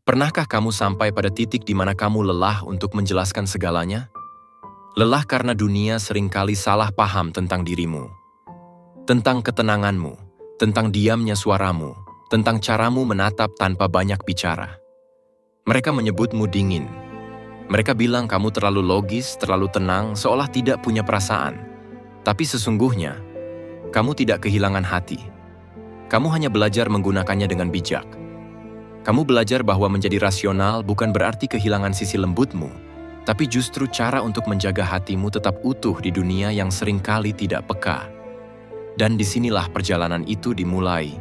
Pernahkah kamu sampai pada titik di mana kamu lelah untuk menjelaskan segalanya? Lelah karena dunia seringkali salah paham tentang dirimu, tentang ketenanganmu, tentang diamnya suaramu, tentang caramu menatap tanpa banyak bicara. Mereka menyebutmu dingin. Mereka bilang kamu terlalu logis, terlalu tenang, seolah tidak punya perasaan. Tapi sesungguhnya, kamu tidak kehilangan hati. Kamu hanya belajar menggunakannya dengan bijak. Kamu belajar bahwa menjadi rasional bukan berarti kehilangan sisi lembutmu, tapi justru cara untuk menjaga hatimu tetap utuh di dunia yang seringkali tidak peka. Dan disinilah perjalanan itu dimulai.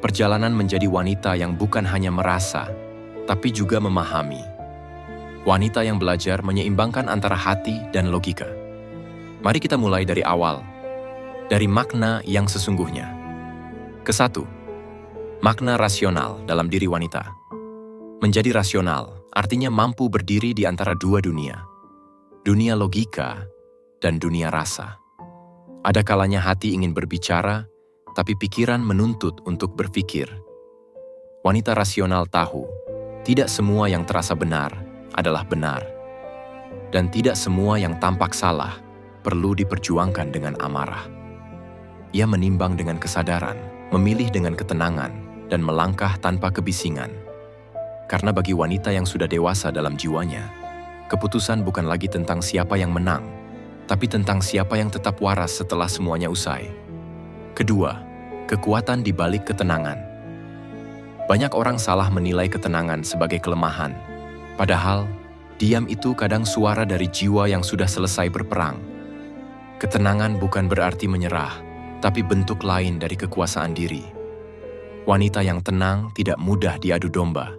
Perjalanan menjadi wanita yang bukan hanya merasa, tapi juga memahami. Wanita yang belajar menyeimbangkan antara hati dan logika. Mari kita mulai dari awal, dari makna yang sesungguhnya. Kesatu, makna rasional dalam diri wanita. Menjadi rasional artinya mampu berdiri di antara dua dunia. Dunia logika dan dunia rasa. Ada kalanya hati ingin berbicara, tapi pikiran menuntut untuk berpikir. Wanita rasional tahu, tidak semua yang terasa benar adalah benar. Dan tidak semua yang tampak salah perlu diperjuangkan dengan amarah. Ia menimbang dengan kesadaran, memilih dengan ketenangan, dan melangkah tanpa kebisingan. Karena bagi wanita yang sudah dewasa dalam jiwanya, keputusan bukan lagi tentang siapa yang menang, tapi tentang siapa yang tetap waras setelah semuanya usai. Kedua, kekuatan di balik ketenangan. Banyak orang salah menilai ketenangan sebagai kelemahan, padahal diam itu kadang suara dari jiwa yang sudah selesai berperang. Ketenangan bukan berarti menyerah, tapi bentuk lain dari kekuasaan diri. Wanita yang tenang tidak mudah diadu domba.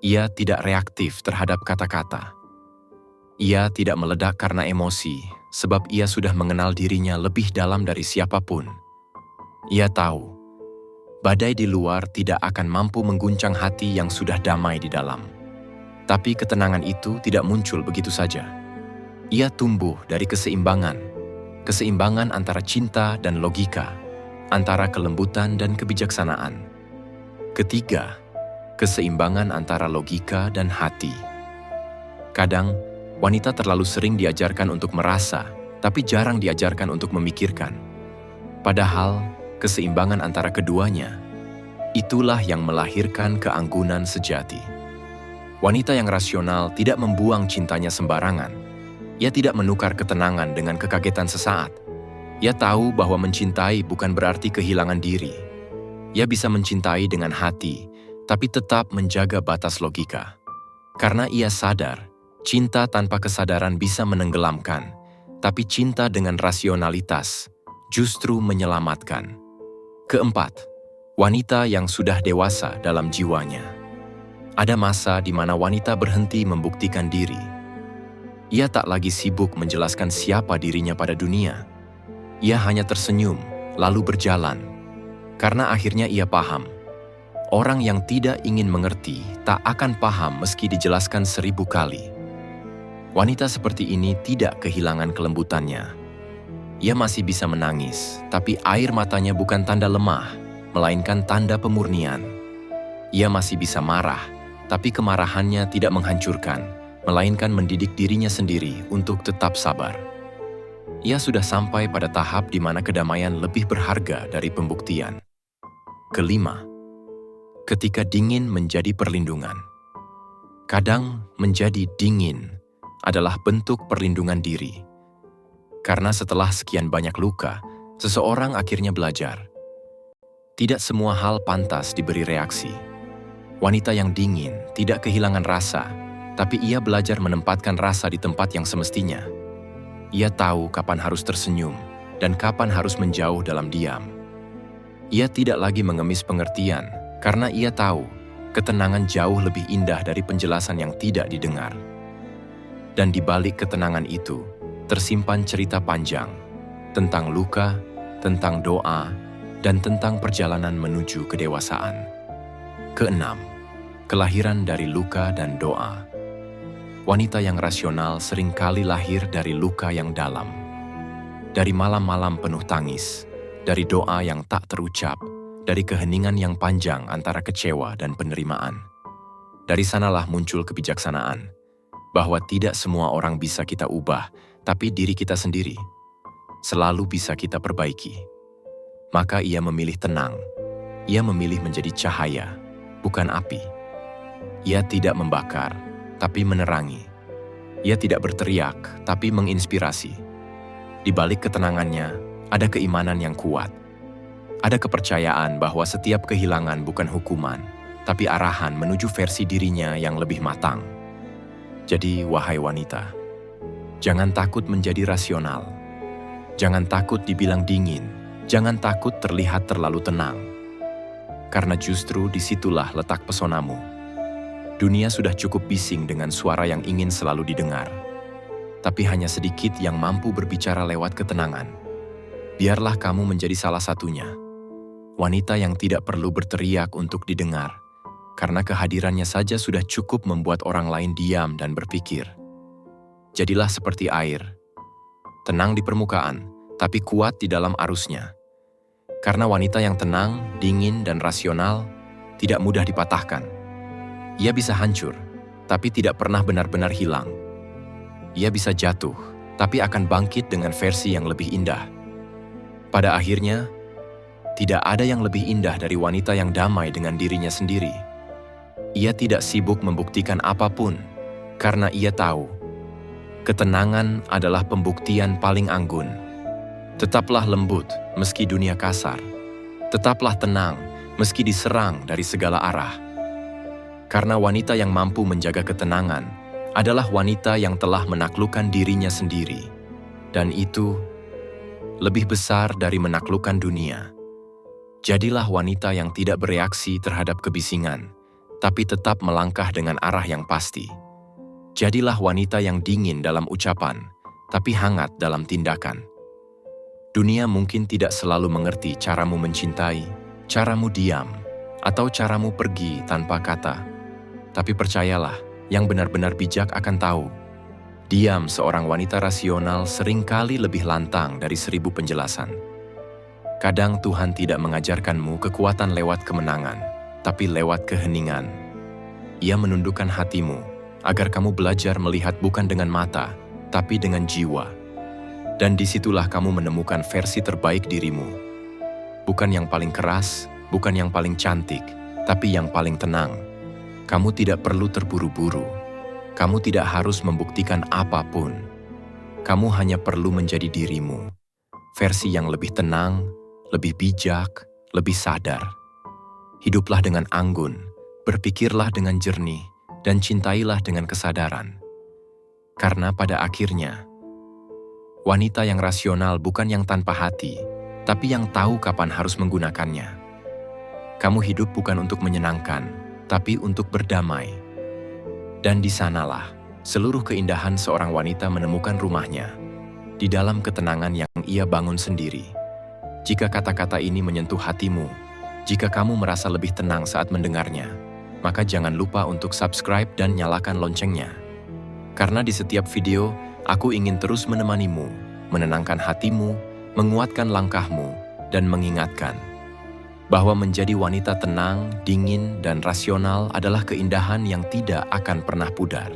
Ia tidak reaktif terhadap kata-kata. Ia tidak meledak karena emosi, sebab ia sudah mengenal dirinya lebih dalam dari siapapun. Ia tahu, badai di luar tidak akan mampu mengguncang hati yang sudah damai di dalam. Tapi ketenangan itu tidak muncul begitu saja. Ia tumbuh dari keseimbangan. Keseimbangan antara cinta dan logika, antara kelembutan dan kebijaksanaan. Ketiga, keseimbangan antara logika dan hati. Kadang, wanita terlalu sering diajarkan untuk merasa, tapi jarang diajarkan untuk memikirkan. Padahal, keseimbangan antara keduanya, itulah yang melahirkan keanggunan sejati. Wanita yang rasional tidak membuang cintanya sembarangan. Ia tidak menukar ketenangan dengan kekagetan sesaat. Ia tahu bahwa mencintai bukan berarti kehilangan diri. Ia bisa mencintai dengan hati, tapi tetap menjaga batas logika. Karena ia sadar, cinta tanpa kesadaran bisa menenggelamkan, tapi cinta dengan rasionalitas justru menyelamatkan. Keempat, wanita yang sudah dewasa dalam jiwanya. Ada masa di mana wanita berhenti membuktikan diri. Ia tak lagi sibuk menjelaskan siapa dirinya pada dunia. Ia hanya tersenyum, lalu berjalan. Karena akhirnya ia paham. Orang yang tidak ingin mengerti tak akan paham meski dijelaskan 1000 kali. Wanita seperti ini tidak kehilangan kelembutannya. Ia masih bisa menangis, tapi air matanya bukan tanda lemah, melainkan tanda pemurnian. Ia masih bisa marah, tapi kemarahannya tidak menghancurkan, melainkan mendidik dirinya sendiri untuk tetap sabar. Ia sudah sampai pada tahap di mana kedamaian lebih berharga dari pembuktian. Kelima, ketika dingin menjadi perlindungan. Kadang menjadi dingin adalah bentuk perlindungan diri. Karena setelah sekian banyak luka, seseorang akhirnya belajar. Tidak semua hal pantas diberi reaksi. Wanita yang dingin tidak kehilangan rasa, tapi ia belajar menempatkan rasa di tempat yang semestinya. Ia tahu kapan harus tersenyum dan kapan harus menjauh dalam diam. Ia tidak lagi mengemis pengertian karena ia tahu ketenangan jauh lebih indah dari penjelasan yang tidak didengar. Dan di balik ketenangan itu tersimpan cerita panjang tentang luka, tentang doa, dan tentang perjalanan menuju kedewasaan. Keenam, kelahiran dari luka dan doa. Wanita yang rasional seringkali lahir dari luka yang dalam. Dari malam-malam penuh tangis, dari doa yang tak terucap, dari keheningan yang panjang antara kecewa dan penerimaan. Dari sanalah muncul kebijaksanaan, bahwa tidak semua orang bisa kita ubah, tapi diri kita sendiri selalu bisa kita perbaiki. Maka ia memilih tenang. Ia memilih menjadi cahaya, bukan api. Ia tidak membakar, tapi menerangi. Ia tidak berteriak, tapi menginspirasi. Di balik ketenangannya, ada keimanan yang kuat. Ada kepercayaan bahwa setiap kehilangan bukan hukuman, tapi arahan menuju versi dirinya yang lebih matang. Jadi, wahai wanita, jangan takut menjadi rasional. Jangan takut dibilang dingin. Jangan takut terlihat terlalu tenang. Karena justru disitulah letak pesonamu. Dunia sudah cukup bising dengan suara yang ingin selalu didengar. Tapi hanya sedikit yang mampu berbicara lewat ketenangan. Biarlah kamu menjadi salah satunya. Wanita yang tidak perlu berteriak untuk didengar. Karena kehadirannya saja sudah cukup membuat orang lain diam dan berpikir. Jadilah seperti air. Tenang di permukaan, tapi kuat di dalam arusnya. Karena wanita yang tenang, dingin, dan rasional tidak mudah dipatahkan. Ia bisa hancur, tapi tidak pernah benar-benar hilang. Ia bisa jatuh, tapi akan bangkit dengan versi yang lebih indah. Pada akhirnya, tidak ada yang lebih indah dari wanita yang damai dengan dirinya sendiri. Ia tidak sibuk membuktikan apapun, karena ia tahu ketenangan adalah pembuktian paling anggun. Tetaplah lembut meski dunia kasar. Tetaplah tenang meski diserang dari segala arah. Karena wanita yang mampu menjaga ketenangan adalah wanita yang telah menaklukkan dirinya sendiri. Dan itu lebih besar dari menaklukkan dunia. Jadilah wanita yang tidak bereaksi terhadap kebisingan, tapi tetap melangkah dengan arah yang pasti. Jadilah wanita yang dingin dalam ucapan, tapi hangat dalam tindakan. Dunia mungkin tidak selalu mengerti caramu mencintai, caramu diam, atau caramu pergi tanpa kata. Tapi percayalah, yang benar-benar bijak akan tahu. Diam seorang wanita rasional seringkali lebih lantang dari 1000 penjelasan. Kadang Tuhan tidak mengajarkanmu kekuatan lewat kemenangan, tapi lewat keheningan. Ia menundukkan hatimu, agar kamu belajar melihat bukan dengan mata, tapi dengan jiwa. Dan disitulah kamu menemukan versi terbaik dirimu. Bukan yang paling keras, bukan yang paling cantik, tapi yang paling tenang. Kamu tidak perlu terburu-buru. Kamu tidak harus membuktikan apapun. Kamu hanya perlu menjadi dirimu. Versi yang lebih tenang, lebih bijak, lebih sadar. Hiduplah dengan anggun, berpikirlah dengan jernih, dan cintailah dengan kesadaran. Karena pada akhirnya, wanita yang rasional bukan yang tanpa hati, tapi yang tahu kapan harus menggunakannya. Kamu hidup bukan untuk menyenangkan, tapi untuk berdamai. Dan di sanalah seluruh keindahan seorang wanita menemukan rumahnya, di dalam ketenangan yang ia bangun sendiri. Jika kata-kata ini menyentuh hatimu, jika kamu merasa lebih tenang saat mendengarnya, maka jangan lupa untuk subscribe dan nyalakan loncengnya. Karena di setiap video, aku ingin terus menemanimu, menenangkan hatimu, menguatkan langkahmu, dan mengingatkan bahwa menjadi wanita tenang, dingin, dan rasional adalah keindahan yang tidak akan pernah pudar.